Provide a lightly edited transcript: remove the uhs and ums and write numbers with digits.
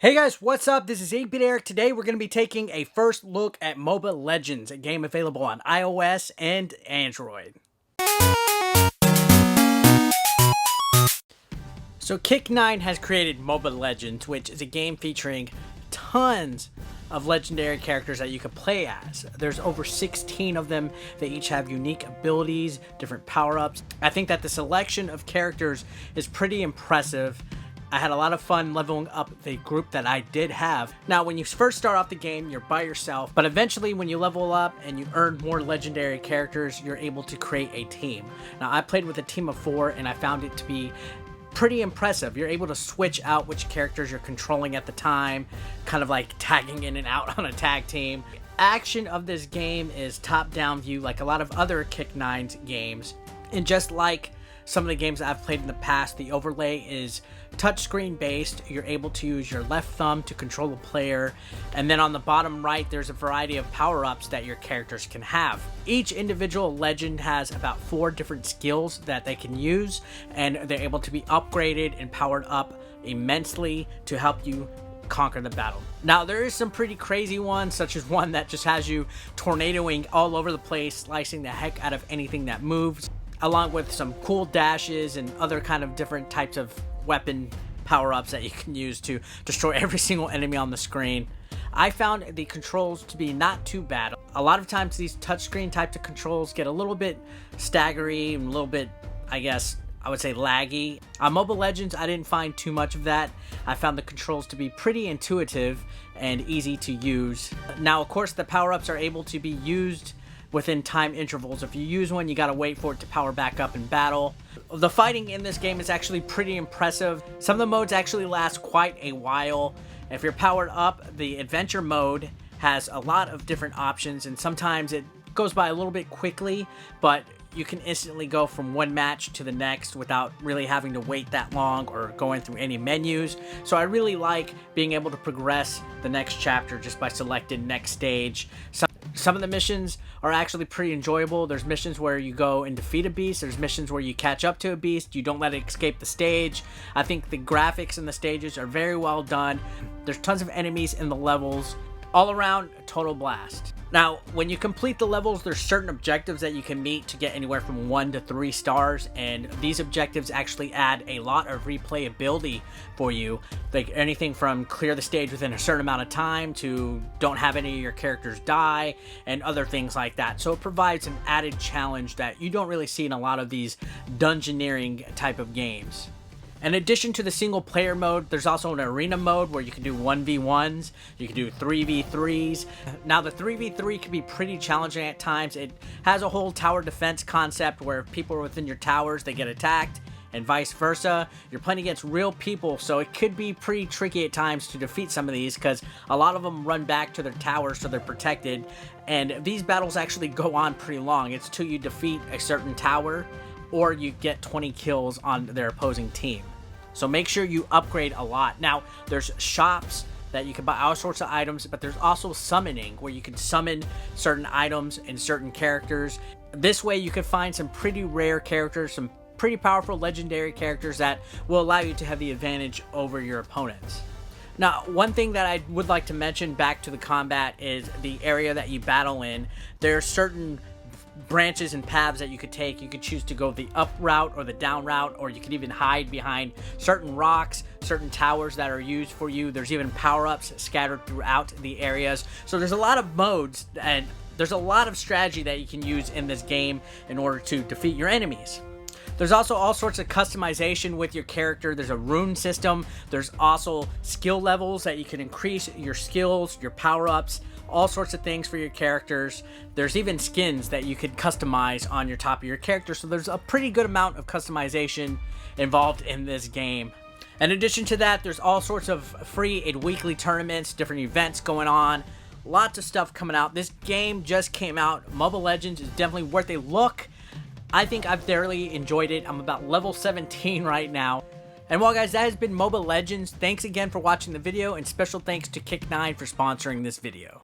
Hey guys, what's up? This is 8-Bit Eric. Today we're going to be taking a first look at Moba Legends, a game available on iOS and Android. So Kick9 has created Moba Legends, which is a game featuring tons of legendary characters that you can play as. There's over 16 of them. They each have unique abilities, different power-ups. I think that the selection of characters is pretty impressive. I had a lot of fun leveling up the group that I did have. Now, when you first start off the game, you're by yourself, but eventually when you level up and you earn more legendary characters, you're able to create a team. Now, I played with a team of 4, and I found it to be pretty impressive. You're able to switch out which characters you're controlling at the time, kind of like tagging in and out on a tag team. Action of this game is top-down view like a lot of other Kick9's games, and just like some of the games I've played in the past, the overlay is touchscreen based. You're able to use your left thumb to control the player, and then on the bottom right there's a variety of power-ups that your characters can have. Each individual legend has about 4 different skills that they can use, and they're able to be upgraded and powered up immensely to help you conquer the battle. Now, there is some pretty crazy ones, such as one that just has you tornadoing all over the place, slicing the heck out of anything that moves, along with some cool dashes and other kind of different types of weapon power-ups that you can use to destroy every single enemy on the screen. I found the controls to be not too bad. A lot of times these touchscreen types of controls get a little bit staggery and a little bit, I would say, laggy. On Moba Legends, I didn't find too much of that. I found the controls to be pretty intuitive and easy to use. Now, of course, the power-ups are able to be used within time intervals. If you use one, you gotta wait for it to power back up in battle. The fighting in this game is actually pretty impressive. Some of the modes actually last quite a while. If you're powered up, the adventure mode has a lot of different options, and sometimes it goes by a little bit quickly, but you can instantly go from one match to the next without really having to wait that long or going through any menus. So I really like being able to progress the next chapter just by selecting next stage. Some of the missions are actually pretty enjoyable. There's missions where you go and defeat a beast. There's missions where you catch up to a beast. You don't let it escape the stage. I think the graphics in the stages are very well done. There's tons of enemies in the levels. All around, a total blast. Now, when you complete the levels, there's certain objectives that you can meet to get anywhere from 1 to 3 stars, and these objectives actually add a lot of replayability for you. Like anything from clear the stage within a certain amount of time to don't have any of your characters die, and other things like that. So it provides an added challenge that you don't really see in a lot of these dungeoneering type of games. In addition to the single player mode, there's also an arena mode where you can do 1v1s, you can do 3v3s. Now, the 3v3 can be pretty challenging at times. It has a whole tower defense concept where if people are within your towers, they get attacked, and vice versa. You're playing against real people, so it could be pretty tricky at times to defeat some of these because a lot of them run back to their towers so they're protected, and these battles actually go on pretty long. It's till you defeat a certain tower or you get 20 kills on their opposing team. So make sure you upgrade a lot. Now, there's shops that you can buy all sorts of items, but there's also summoning, where you can summon certain items and certain characters. This way you can find some pretty rare characters, some pretty powerful legendary characters that will allow you to have the advantage over your opponents. Now, one thing that I would like to mention back to the combat is the area that you battle in. There are certain branches and paths that you could take. You could choose to go the up route or the down route, or you could even hide behind certain rocks, certain towers that are used for you. There's even power-ups scattered throughout the areas. So there's a lot of modes, and there's a lot of strategy that you can use in this game in order to defeat your enemies. There's also all sorts of customization with your character. There's a rune system. There's also skill levels that you can increase your skills, your power-ups, all sorts of things for your characters. There's even skins that you could customize on your top of your character. So there's a pretty good amount of customization involved in this game. In addition to that, there's all sorts of free and weekly tournaments, different events going on. Lots of stuff coming out. This game just came out. Moba Legends is definitely worth a look. I think I've thoroughly enjoyed it. I'm about level 17 right now. And well, guys, that has been Moba Legends. Thanks again for watching the video, and special thanks to Kick9 for sponsoring this video.